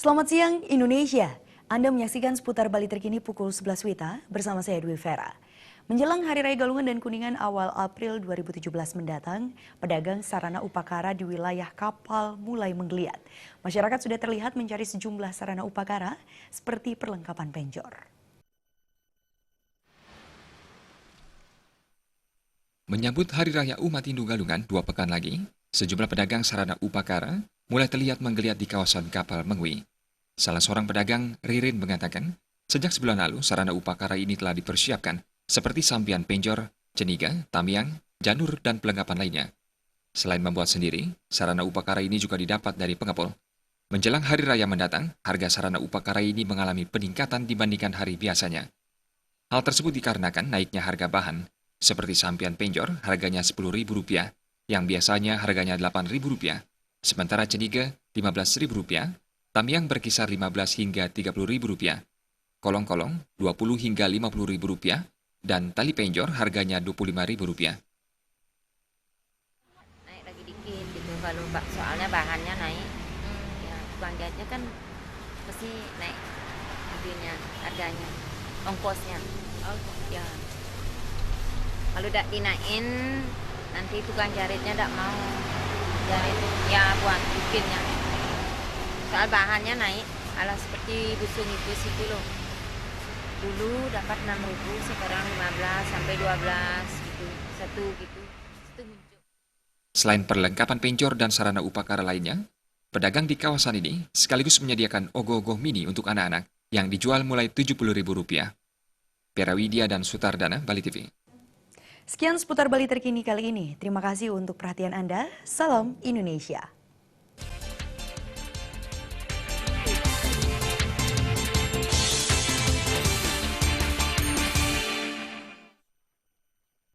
Selamat siang Indonesia. Anda menyaksikan seputar Bali terkini pukul 11 WITA bersama saya Dwi Vera. Menjelang Hari Raya Galungan dan Kuningan awal April 2017 mendatang, pedagang sarana upakara di wilayah Kapal mulai menggeliat. Masyarakat sudah terlihat mencari sejumlah sarana upakara seperti perlengkapan penjor. Menyambut Hari Raya Umat Hindu Galungan 2 pekan lagi, sejumlah pedagang sarana upakara mulai terlihat menggeliat di kawasan Kapal Mengwi. Salah seorang pedagang, Ririn, mengatakan, sejak sebulan lalu sarana upakara ini telah dipersiapkan seperti sampian penjor, ceniga, tamiang, janur, dan perlengkapan lainnya. Selain membuat sendiri, sarana upakara ini juga didapat dari pengepul. Menjelang Hari Raya mendatang, harga sarana upakara ini mengalami peningkatan dibandingkan hari biasanya. Hal tersebut dikarenakan naiknya harga bahan, seperti sampian penjor harganya Rp10.000, yang biasanya harganya Rp8.000, sementara ceniga Rp15.000, tamiang berkisar Rp15 hingga Rp30.000, kolong-kolong Rp20 hingga Rp50.000, dan tali penjor harganya Rp25.000. Naik lagi dikit gitu kalau soalnya bahannya naik. Ya tukang jahitnya kan pasti naik harganya, ongkosnya. Oh ya. Kalau tidak dinaikin, nanti tukang jahitnya tidak mau jahit, ya buat bikinnya. Soal bahannya naik, alas seperti busung itu situ loh. Dulu dapat 6.000, sekarang 15 sampai 12 gitu, satu gitu. Itu muncul. Selain perlengkapan penjor dan sarana upakara lainnya, pedagang di kawasan ini sekaligus menyediakan ogoh-ogoh mini untuk anak-anak yang dijual mulai Rp70.000. Perawidia dan Sutardana, Bali TV. Sekian seputar Bali terkini kali ini. Terima kasih untuk perhatian Anda. Salam Indonesia.